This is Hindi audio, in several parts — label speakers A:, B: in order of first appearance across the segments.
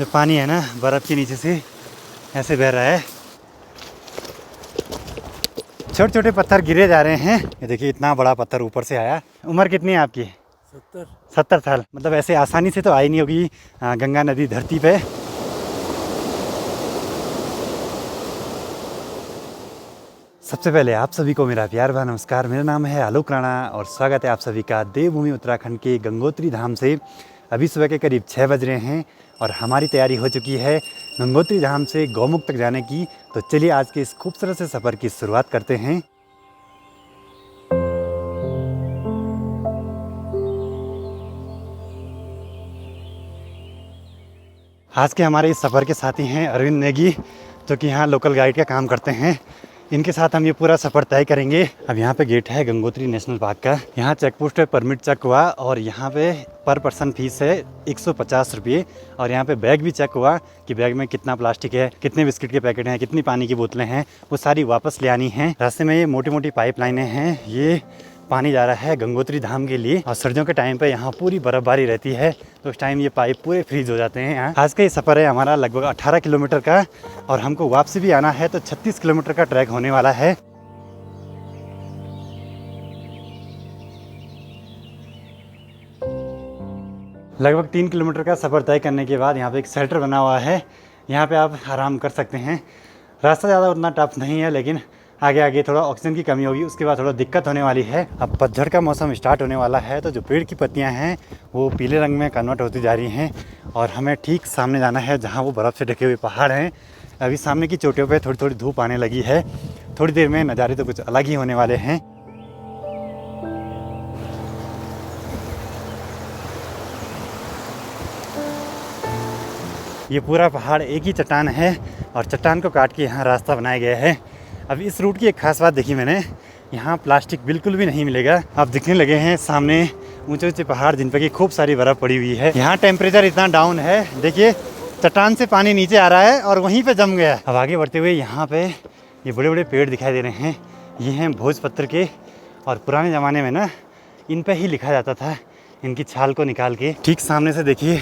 A: जो पानी है ना बर्फ़ के नीचे से ऐसे बह रहा है। छोटे छोटे पत्थर गिरे जा रहे हैं। ये देखिए इतना बड़ा पत्थर ऊपर से आया। उम्र कितनी है आपकी? 70 साल। मतलब ऐसे आसानी से तो आई नहीं होगी गंगा नदी धरती पे। सबसे पहले आप सभी को मेरा प्यार भरा नमस्कार। मेरा नाम है आलोक राणा और स्वागत है आप सभी का देवभूमि उत्तराखंड के गंगोत्री धाम से। अभी सुबह के करीब 6 बज रहे हैं और हमारी तैयारी हो चुकी है गंगोत्री धाम से गौमुख तक जाने की। तो चलिए आज के इस खूबसूरत से सफ़र की शुरुआत करते हैं। आज के हमारे इस सफ़र के साथी हैं अरविंद नेगी, जो कि यहाँ लोकल गाइड का काम करते हैं। इनके साथ हम ये पूरा सफ़र तय करेंगे। अब यहाँ पे गेट है गंगोत्री नेशनल पार्क का। यहाँ चेक पोस्ट पे परमिट चेक हुआ और यहाँ पे पर पर्सन फीस है 150 रुपये। और यहाँ पे बैग भी चेक हुआ कि बैग में कितना प्लास्टिक है, कितने बिस्किट के पैकेट हैं, कितनी पानी की बोतलें हैं, वो सारी वापस ले आनी है। रास्ते में ये मोटी मोटी पाइपलाइनें हैं, ये पानी जा रहा है गंगोत्री धाम के लिए। और सर्दियों के टाइम पे यहाँ पूरी बर्फबारी रहती है तो उस टाइम ये पाइप पूरे फ्रीज हो जाते हैं। यहाँ आज का ये सफ़र है हमारा लगभग 18 किलोमीटर का और हमको वापसी भी आना है तो 36 किलोमीटर का ट्रैक होने वाला है। लगभग 3 किलोमीटर का सफ़र तय करने के बाद यहाँ पे एक शेल्टर बना हुआ है, यहाँ पे आप आराम कर सकते हैं। रास्ता ज़्यादा उतना टफ नहीं है, लेकिन आगे आगे थोड़ा ऑक्सीजन की कमी होगी, उसके बाद थोड़ा दिक्कत होने वाली है। अब पतझड़ का मौसम स्टार्ट होने वाला है तो जो पेड़ की पत्तियां हैं वो पीले रंग में कन्वर्ट होती जा रही हैं और हमें ठीक सामने जाना है जहां वो बर्फ़ से ढके हुए पहाड़ हैं। अभी सामने की चोटियों पे थोड़ी थोड़ी धूप आने लगी है। थोड़ी देर में नज़ारे तो कुछ अलग ही होने वाले हैं। ये पूरा पहाड़ एक ही चट्टान है और चट्टान को काट के यहाँ रास्ता बनाया गया है। अब इस रूट की एक खास बात देखी मैंने, यहाँ प्लास्टिक बिल्कुल भी नहीं मिलेगा। अब दिखने लगे हैं सामने ऊंचे ऊंचे पहाड़ जिन पर की खूब सारी बर्फ़ पड़ी हुई है। यहाँ टेम्परेचर इतना डाउन है, देखिए चट्टान से पानी नीचे आ रहा है और वहीं पे जम गया। अब आगे बढ़ते हुए यहाँ पे ये बड़े बड़े पेड़ दिखाई दे रहे हैं, ये हैं भोजपत्र के। और पुराने ज़माने में ना इन पर ही लिखा जाता था, इनकी छाल को निकाल के। ठीक सामने से देखिए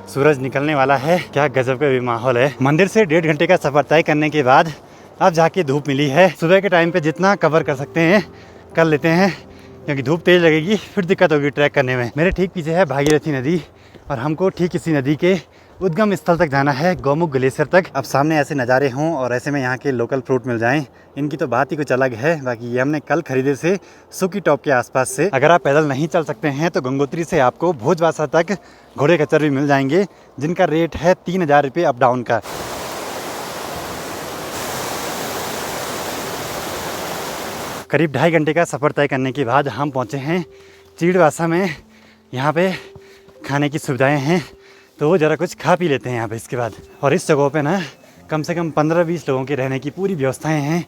A: सूरज निकलने वाला है, क्या गजब का भी माहौल है। मंदिर से 1.5 घंटे का सफ़र तय करने के बाद अब जाके धूप मिली है। सुबह के टाइम पे जितना कवर कर सकते हैं कर लेते हैं, क्योंकि धूप तेज़ लगेगी फिर दिक्कत होगी ट्रैक करने में। मेरे ठीक पीछे है भागीरथी नदी और हमको ठीक इसी नदी के उद्गम स्थल तक जाना है, गौमुख ग्लेशियर तक। अब सामने ऐसे नज़ारे हों और ऐसे में यहाँ के लोकल फ्रूट मिल जाएं, इनकी तो बात ही कुछ अलग है। बाकी ये हमने कल खरीदे से सुकी टॉप के आसपास से। अगर आप पैदल नहीं चल सकते हैं तो गंगोत्री से आपको भोजवासा तक घोड़े खच्चर भी मिल जाएंगे, जिनका रेट है 3000 रुपये अप डाउन का। करीब 2.5 घंटे का सफ़र तय करने के बाद हम पहुँचे हैं चीड़वासा में। यहाँ पे खाने की सुविधाएं हैं तो ज़रा कुछ खा पी लेते हैं यहाँ पे इसके बाद। और इस जगह पे ना कम से कम 15-20 लोगों के रहने की पूरी व्यवस्थाएं हैं,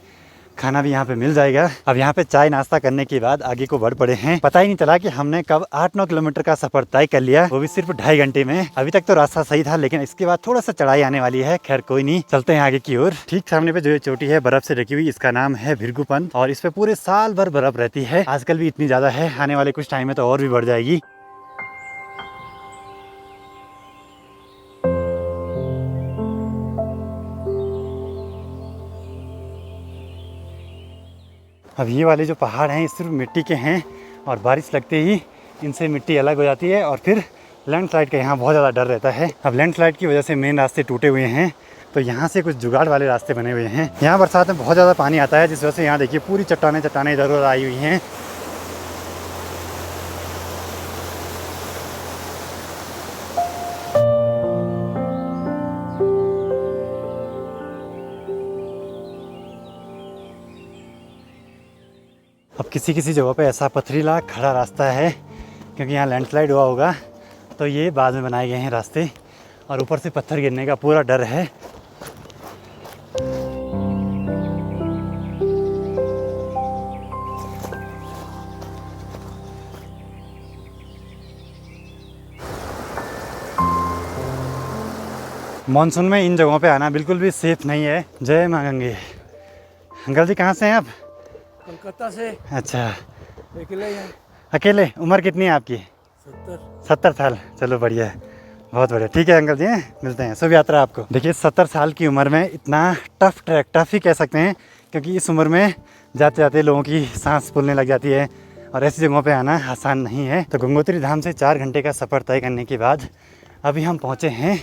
A: खाना भी यहाँ पे मिल जाएगा। अब यहाँ पे चाय नाश्ता करने के बाद आगे को बढ़ पड़े हैं। पता ही नहीं चला कि हमने कब 8-9 किलोमीटर का सफर तय कर लिया, वो भी सिर्फ 2.5 घंटे में। अभी तक तो रास्ता सही था, लेकिन इसके बाद थोड़ा सा चढ़ाई आने वाली है। खैर कोई नहीं, चलते हैं आगे की ओर। ठीक सामने पे जो ये चोटी है बर्फ से ढकी हुई, इसका नाम है भृगुपंत और इस पे पूरे साल भर बर्फ रहती है। आजकल भी इतनी ज्यादा है, आने वाले कुछ टाइम में तो और भी बढ़ जाएगी। अब ये वाले जो पहाड़ हैं ये सिर्फ मिट्टी के हैं और बारिश लगते ही इनसे मिट्टी अलग हो जाती है और फिर लैंडस्लाइड का यहाँ बहुत ज़्यादा डर रहता है। अब लैंडस्लाइड की वजह से मेन रास्ते टूटे हुए हैं तो यहाँ से कुछ जुगाड़ वाले रास्ते बने हुए हैं। यहाँ बरसात में बहुत ज़्यादा पानी आता है, जिस वजह से यहाँ देखिए पूरी चट्टानें इधर उधर आई हुई हैं। अब किसी किसी जगह पे ऐसा पथरीला खड़ा रास्ता है, क्योंकि यहाँ लैंडस्लाइड हुआ होगा तो ये बाद में बनाए गए हैं रास्ते और ऊपर से पत्थर गिरने का पूरा डर है। मानसून में इन जगहों पे आना बिल्कुल भी सेफ नहीं है। जय माँ गंगे। अंकल जी कहाँ से हैं आप?
B: कोलकाता से।
A: अच्छा,
B: अकेले हैं।
A: अकेले? उम्र कितनी है आपकी?
B: 70।
A: 70 साल, चलो बढ़िया है। बहुत बढ़िया, ठीक है अंकल जी, मिलते हैं। शुभ यात्रा आपको। देखिए 70 साल की उम्र में इतना टफ ट्रैक, टफ ही कह सकते हैं, क्योंकि इस उम्र में जाते जाते लोगों की सांस फूलने लग जाती है और ऐसी जगहों पे आना आसान नहीं है। तो गंगोत्री धाम से 4 घंटे का सफ़र तय करने के बाद अभी हम पहुँचे हैं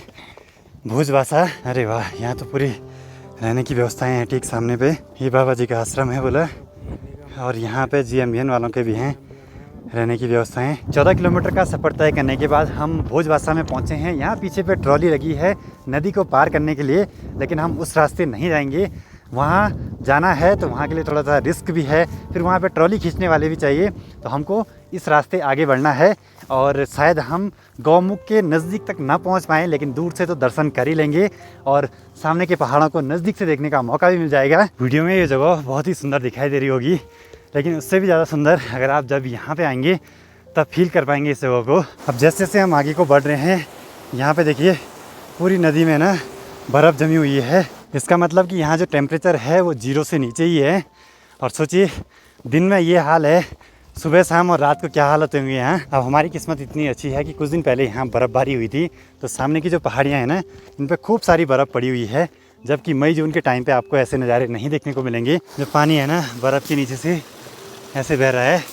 A: भुजवासा। अरे वाह, यहाँ तो पूरी रहने की व्यवस्थाएँ हैं। ठीक सामने पे ये बाबा जी का आश्रम है बोला, और यहाँ पे GMBN वालों के भी हैं रहने की व्यवस्थाएं। 14 किलोमीटर का सफ़र तय करने के बाद हम भोजवासा में पहुँचे हैं। यहाँ पीछे पे ट्रॉली लगी है नदी को पार करने के लिए, लेकिन हम उस रास्ते नहीं जाएंगे। वहाँ जाना है तो वहाँ के लिए थोड़ा सा रिस्क भी है, फिर वहाँ पे ट्रॉली खींचने वाले भी चाहिए, तो हमको इस रास्ते आगे बढ़ना है। और शायद हम गौमुख के नज़दीक तक ना पहुँच पाएँ, लेकिन दूर से तो दर्शन कर ही लेंगे और सामने के पहाड़ों को नज़दीक से देखने का मौका भी मिल जाएगा। वीडियो में ये जगह बहुत ही सुंदर दिखाई दे रही होगी, लेकिन उससे भी ज़्यादा सुंदर अगर आप जब यहाँ पे आएंगे तब फील कर पाएंगे इस जगह को। अब जैसे जैसे हम आगे को बढ़ रहे हैं, यहाँ पे देखिए पूरी नदी में ना बर्फ़ जमी हुई है। इसका मतलब कि यहाँ जो टेम्परेचर है वो 0 से नीचे ही है। और सोचिए दिन में ये हाल है, सुबह शाम और रात को क्या हालत होंगी यहाँ। अब हमारी किस्मत इतनी अच्छी है कि कुछ दिन पहले यहाँ बर्फ़बारी हुई थी, तो सामने की जो पहाड़ियाँ हैं ना, इन पर खूब सारी बर्फ़ पड़ी हुई है, जबकि मई जून के टाइम पे आपको ऐसे नज़ारे नहीं देखने को मिलेंगे। जो पानी है ना बर्फ़ के नीचे से ऐसे बह रहा है,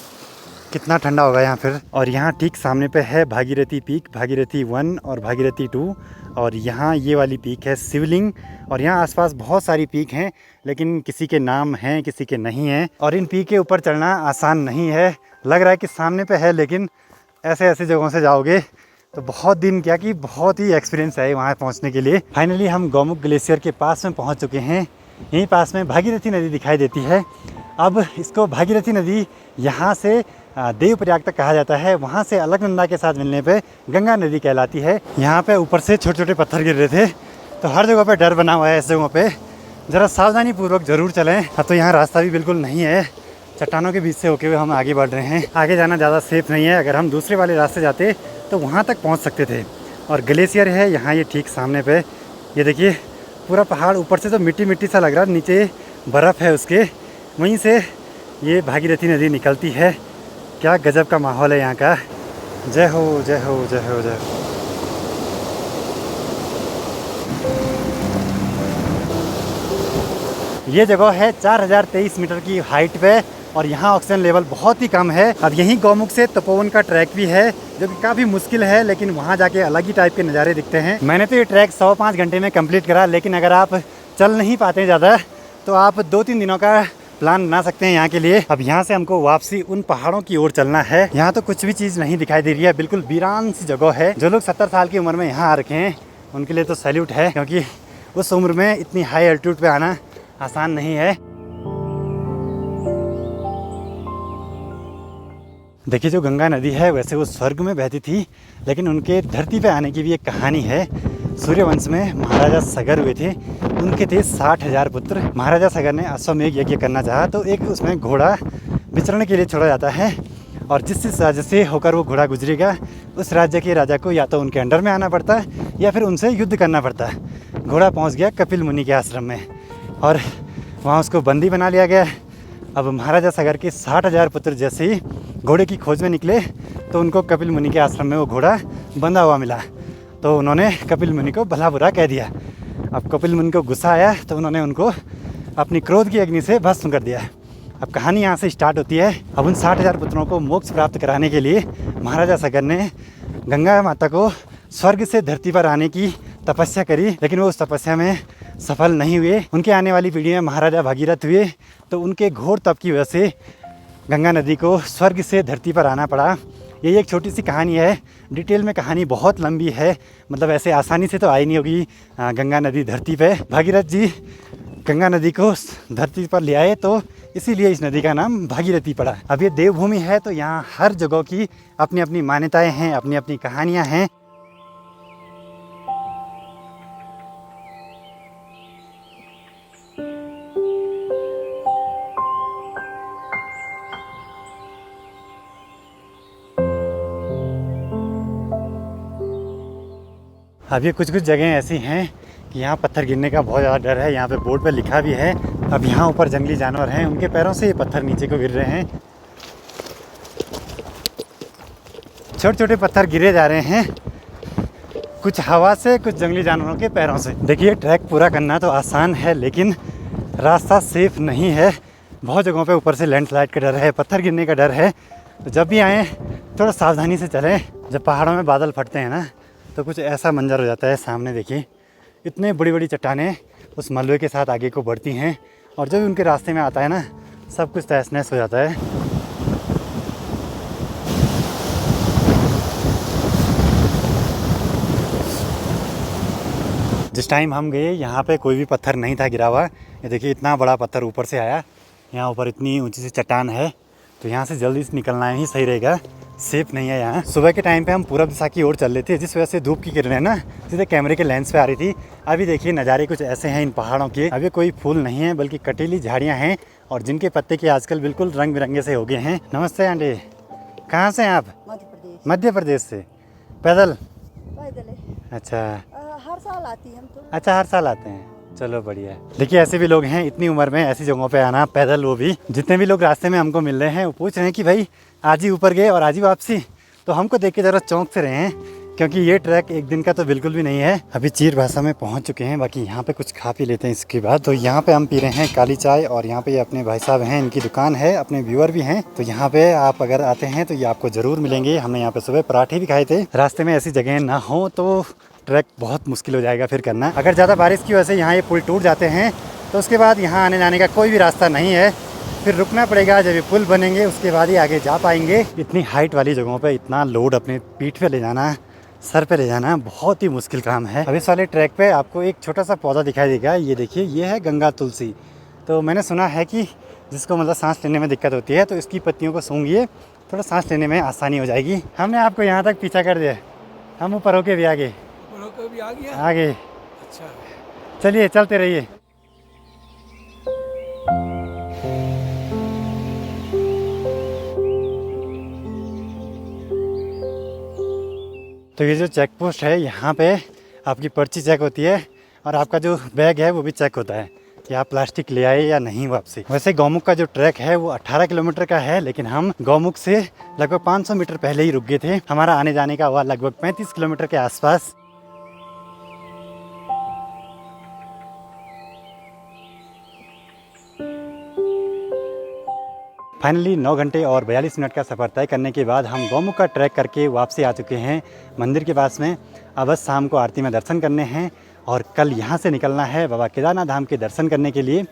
A: कितना ठंडा होगा यहाँ फिर। और यहाँ ठीक सामने पे है भागीरथी पीक, भागीरथी 1 और भागीरथी 2, और यहाँ ये वाली पीक है शिवलिंग। और यहाँ आसपास बहुत सारी पीक हैं, लेकिन किसी के नाम हैं किसी के नहीं हैं। और इन पीक के ऊपर चढ़ना आसान नहीं है। लग रहा है कि सामने पे है, लेकिन ऐसे ऐसे जगहों से जाओगे तो बहुत दिन क्या कि बहुत ही एक्सपीरियंस है वहाँ पहुँचने के लिए। फाइनली हम गौमुख ग्लेशियर के पास में पहुँच चुके हैं। यहीं पास में भागीरथी नदी दिखाई देती है। अब इसको भागीरथी नदी यहाँ से देवप्रयाग तक कहा जाता है, वहाँ से अलकनंदा के साथ मिलने पे गंगा नदी कहलाती है। यहाँ पे ऊपर से छोटे छोटे पत्थर गिर रहे थे, तो हर जगह पे डर बना हुआ है। इस जगहों पे ज़रा सावधानी पूर्वक ज़रूर चलें। अब तो यहाँ रास्ता भी बिल्कुल नहीं है, चट्टानों के बीच से होके हुए हम आगे बढ़ रहे हैं। आगे जाना ज़्यादा सेफ़ नहीं है, अगर हम दूसरे वाले रास्ते जाते तो वहाँ तक पहुँच सकते थे। और ग्लेशियर है यहाँ ये ठीक सामने पे, ये देखिए पूरा पहाड़ ऊपर से तो मिट्टी मिट्टी सा लग रहा है, नीचे बर्फ़ है उसके, वहीं से ये भागीरथी नदी निकलती है। क्या गजब का माहौल है यहाँ का। जय हो जय हो जय हो जय हो। ये जगह है 4023 मीटर की हाइट पे, और यहाँ ऑक्सीजन लेवल बहुत ही कम है। अब यहीं गौमुख से तपोवन का ट्रैक भी है, जो कि काफ़ी मुश्किल है, लेकिन वहाँ जाके अलग ही टाइप के नज़ारे दिखते हैं। मैंने तो ये ट्रैक 105 घंटे में कंप्लीट करा, लेकिन अगर आप चल नहीं पाते ज़्यादा तो आप 2-3 दिनों का प्लान बना सकते हैं यहाँ के लिए। अब यहाँ से हमको वापसी उन पहाड़ों की ओर चलना है। यहाँ तो कुछ भी चीज़ नहीं दिखाई दे रही है, बिल्कुल वीरान सी जगह है। जो लोग 70 साल की उम्र में यहाँ आ रखे हैं उनके लिए तो सैल्यूट है, क्योंकि उस उम्र में इतनी हाई एल्टीट्यूड पे आना आसान नहीं है। देखिए जो गंगा नदी है वैसे वो स्वर्ग में बहती थी, लेकिन उनके धरती पे आने की भी एक कहानी है। सूर्यवंश में महाराजा सगर हुए थे, उनके थे 60,000 पुत्र। महाराजा सगर ने अश्वमेध यज्ञ करना चाहा, तो एक उसमें घोड़ा विचरण के लिए छोड़ा जाता है, और जिस राज्य से होकर वो घोड़ा गुजरेगा उस राज्य के राजा को या तो उनके अंडर में आना पड़ता है या फिर उनसे युद्ध करना पड़ता है। घोड़ा पहुँच गया कपिल मुनि के आश्रम में, और वहाँ उसको बंदी बना लिया गया। अब महाराजा सगर के 60,000 पुत्र जैसे ही घोड़े की खोज में निकले तो उनको कपिल मुनि के आश्रम में वो घोड़ा बंधा हुआ मिला, तो उन्होंने कपिल मुनि को भला बुरा कह दिया। अब कपिल मुनि को गुस्सा आया तो उन्होंने उनको अपनी क्रोध की अग्नि से भस्म कर दिया। अब कहानी यहाँ से स्टार्ट होती है। अब उन 60,000 पुत्रों को मोक्ष प्राप्त कराने के लिए महाराजा सगर ने गंगा माता को स्वर्ग से धरती पर आने की तपस्या करी, लेकिन वो उस तपस्या में सफल नहीं हुए। उनके आने वाली पीढ़ी में महाराजा भागीरथ हुए, तो उनके घोर तप की वजह से गंगा नदी को स्वर्ग से धरती पर आना पड़ा। यही एक छोटी सी कहानी है, डिटेल में कहानी बहुत लंबी है, मतलब ऐसे आसानी से तो आई नहीं होगी गंगा नदी धरती पे। भागीरथ जी गंगा नदी को धरती पर ले आए, तो इसीलिए इस नदी का नाम भागीरथी पड़ा। अब ये देवभूमि है, तो यहाँ हर जगह की अपनी अपनी मान्यताएं हैं, अपनी अपनी कहानियाँ हैं। अब ये कुछ जगह ऐसी हैं कि यहाँ पत्थर गिरने का बहुत ज़्यादा डर है। यहाँ पे बोर्ड पे लिखा भी है। अब यहाँ ऊपर जंगली जानवर हैं, उनके पैरों से ये पत्थर नीचे को गिर रहे हैं। छोटे छोटे पत्थर गिरे जा रहे हैं। कुछ हवा से, कुछ जंगली जानवरों के पैरों से। देखिए ट्रैक पूरा करना तो आसान है, लेकिन रास्ता सेफ नहीं है। बहुत जगहों पे ऊपर से लैंडस्लाइड का डर है, पत्थर गिरने का डर है। तो जब भी आएँ थोड़ा सावधानी से चलें। जब पहाड़ों में बादल फटते हैं ना, तो कुछ ऐसा मंजर हो जाता है। सामने देखिए इतने बड़ी बड़ी चट्टानें उस मलबे के साथ आगे को बढ़ती हैं, और जब उनके रास्ते में आता है ना, सब कुछ तहस नहस हो जाता है। जिस टाइम हम गए यहाँ पे कोई भी पत्थर नहीं था गिरा हुआ। ये देखिए इतना बड़ा पत्थर ऊपर से आया। यहाँ ऊपर इतनी ऊंची सी चट्टान है, तो यहाँ से जल्दी से निकलना ही सही रहेगा। सेफ नहीं है यहाँ। सुबह के टाइम पे हम पूरब दिशा की ओर चल रहे थे, जिस वजह से धूप की किरणें ना सीधे कैमरे के लेंस पे आ रही थी। अभी देखिए नज़ारे कुछ ऐसे हैं इन पहाड़ों के। अभी कोई फूल नहीं है, बल्कि कटीली झाड़ियाँ हैं, और जिनके पत्ते के आजकल बिल्कुल रंग बिरंगे से हो गए हैं। नमस्ते आंटी, कहाँ से हैं आप? मध्य प्रदेश से। पैदल? अच्छा,
B: हर साल आती है हम तो।
A: अच्छा हर साल आते हैं, चलो बढ़िया है। देखिए ऐसे भी लोग हैं इतनी उम्र में ऐसी जगहों पे आना पैदल, वो भी। जितने भी लोग रास्ते में हमको मिल रहे हैं वो पूछ रहे हैं कि भाई आज ही ऊपर गए और आज ही वापसी। तो हमको देख के ज़रा चौंक से रहे हैं, क्योंकि ये ट्रैक एक दिन का तो बिल्कुल भी नहीं है। अभी चीर भाषा में पहुंच चुके हैं, बाकी यहाँ पे कुछ खा पी लेते हैं इसके बाद। तो यहाँ पे हम पी रहे हैं काली चाय, और यहाँ पे ये अपने भाई साहब हैं, इनकी दुकान है, अपने व्यूअर भी हैं। तो यहाँ पे आप अगर आते हैं तो ये आपको ज़रूर मिलेंगे। हमने यहाँ पे सुबह पराठे भी खाए थे। रास्ते में ऐसी जगह ना हो तो ट्रैक बहुत मुश्किल हो जाएगा फिर करना। अगर ज़्यादा बारिश की वजह से यहाँ ये पुल टूट जाते हैं, तो उसके बाद यहाँ आने जाने का कोई भी रास्ता नहीं है। फिर रुकना पड़ेगा, जब ये पुल बनेंगे उसके बाद ही आगे जा पाएंगे। इतनी हाइट वाली जगहों पे इतना लोड अपने पीठ पे ले जाना, सर पे ले जाना बहुत ही मुश्किल काम है। अब इस वाले ट्रैक पे आपको एक छोटा सा पौधा दिखाई देगा, ये देखिए, ये है गंगा तुलसी। तो मैंने सुना है कि जिसको मतलब सांस लेने में दिक्कत होती है, तो इसकी पत्तियों को सूंघिए, थोड़ा सांस लेने में आसानी हो जाएगी। हमने आपको यहाँ तक पीछा कर दिया, हम ऊपर होके भी आगे आगे।
B: अच्छा,
A: चलिए चलते रहिए। तो ये जो चेक पोस्ट है, यहाँ पे आपकी पर्ची चेक होती है, और आपका जो बैग है वो भी चेक होता है कि आप प्लास्टिक ले आए या नहीं वापसी। वैसे गौमुख का जो ट्रैक है वो 18 किलोमीटर का है, लेकिन हम गौमुख से लगभग 500 मीटर पहले ही रुक गए थे। हमारा आने जाने का हुआ लगभग 35 किलोमीटर के आसपास। फाइनली 9 घंटे और 42 मिनट का सफ़र तय करने के बाद हम गौमुख का ट्रैक करके वापसी आ चुके हैं मंदिर के पास में। अब बस शाम को आरती में दर्शन करने हैं, और कल यहाँ से निकलना है बाबा केदारनाथ धाम के दर्शन करने के लिए।